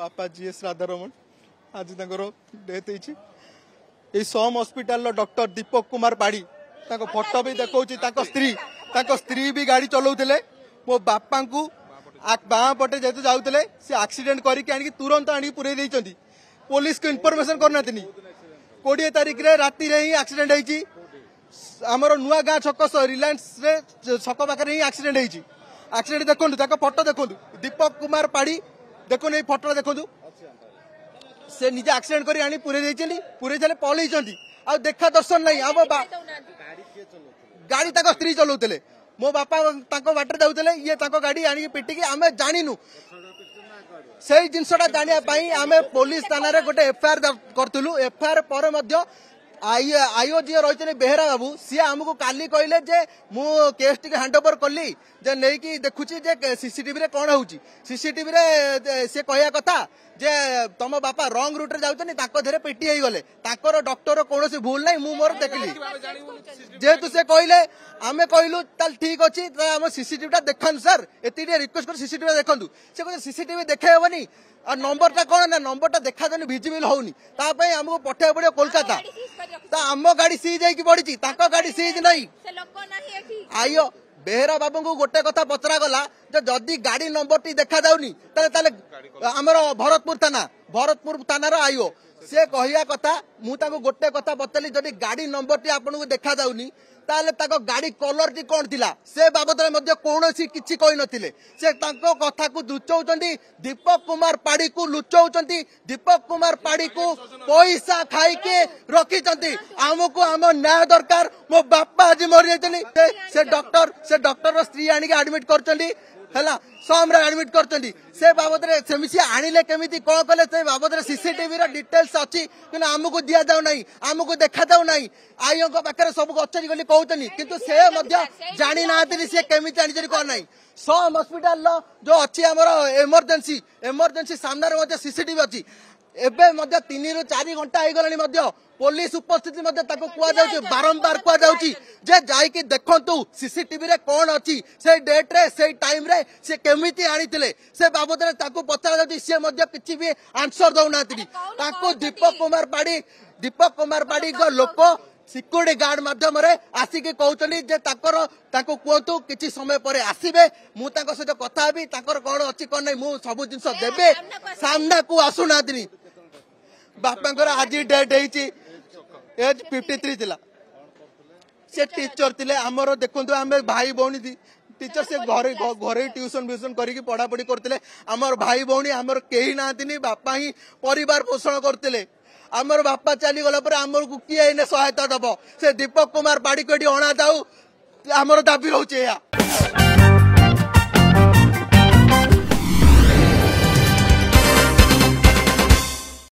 बापा जीएस राधारमण आज डेथ होती सोम हॉस्पिटल डॉक्टर दीपक कुमार पाड़ी फोटो भी देखा स्त्री भी गाड़ी चलाऊले मो बापा को बाँ पटे जेहतु जाऊे सी एक्सीडेंट करके तुरंत आनी पुरे देइचंती पुलिस को इनफॉरमेशन करना 20 तारिख रे राति रे ही एक्सीडेंट होती आमर नुआ गाँ छक रिलायंस छक पाखे ही एक्सीडेंट होती एक्सीडेंट देखो फोटो देखो दीपक कुमार पाड़ी देखो ये फोटो देखो से निजे एक्सीडेंट कर आनी पुरे पुरे पलई आ देखा दर्शन नहीं आम गाड़ी स्त्री चलाऊले मो बापा बाटर जाऊे ये गाड़ी आनी पिटिकी आम जानिनु से जिनसा जानापी आम पुलिस थाना गोटे एफआईआर करूँ एफआईआर पर आईओ जी रही बेहरा बाबू सी आमको काली कहले जे मु केस टी हैंड ओवर कली जे नहीं कि देखुची जे सीसीटीवी रे कौन होउची सीसीटीवी रे से कहया कथा जे तुम बापा रंग रूट रे जाउतनी ताको धरे पेटी हे गले ताकर डॉक्टर कोनोसी भूल नहीं मु मोर देखली जेतु से कहले आमे कहलु ताल ठीक अछि हम सीसीटीवी टा देखन सर एती रिक्वेस्ट कर सीसीटीवी देखंतु से कहले सीसीटीवी देखे हेबनी और नंबर टा कौन ना नंबर टा देखा जानी विजिबल होनी आमको पठे पड़ो कोलकाता आम गाड़ी सीज पड़ी गाड़ी सीज नहीं आइयो बेहरा बाबू को गोटे कथा पचरा गला जदि गाड़ी नंबर टी देखा जाऊनी आमर भरतपुर थाना आइओ से कहया कथा मुझे गोटे कथा पचारि जदि गाड़ी नंबर टी आपको देखा जाऊनी गाड़ी कलर टी कौन थिला से बाबद कौन किसी कही नथिले से कथा को लुचाउचंती दीपक कुमार पाड़ी को लुचाउचंती दीपक कुमार पाड़ी को पैसा खाई के रखिचंती आमको आम न्याय दरकार मो बापा आज मरी जाते से डॉक्टर स्त्री आनिक एडमिट करचंती है समरे एडमिट करचंती से बाबद सेमिसी आनिले केमिति कौन कले से बाबद सीसीटीवी रा डिटेल्स अछि कि आमको दिया जाउ नहीं आमको देखा जाउ नहीं आईओ पाखे सब अच्छी गली कहते किंतु से जानी ना से केमिति आनी कौन नहीं सम हॉस्पिटल जो अच्छी आमर एमरजेंसी सामने सीसीटीवी अच्छी एवं 3 ରୁ 4 घंटा हो गला पुलिस उपस्थिति बारंबार कहुई देखु सीसीटीवी रे कौन अच्छी से डेट रे से टाइम रे से केमिति आनी से बाबद पचरा सी किसी भी आंसर दौना दीपक कुमार पाड़ी लोक सिक्योरिटी गार्ड माध्यम आसिक कहते कहतु किसी समय पर आसबे मुझे सहित कथा भी कौन अच्छी कौन नहीं मुझे सब जिन देवे सामना को आसुना बापा आज डेट एज 53 थिला से टीचर थिले आमर देखु आम भाई भौणी टीचर से घरे ट्यूशन फ्यूशन करके पढ़ापढ़ी करते आमर भाई भौणी आमर कहीं ना बापा ही परिवार पोषण करते आमर बापा चली गला पर आमर को किए सहायता दब से दीपक कुमार पाड़ी को अणा जाऊ आमर दाबी रोचे।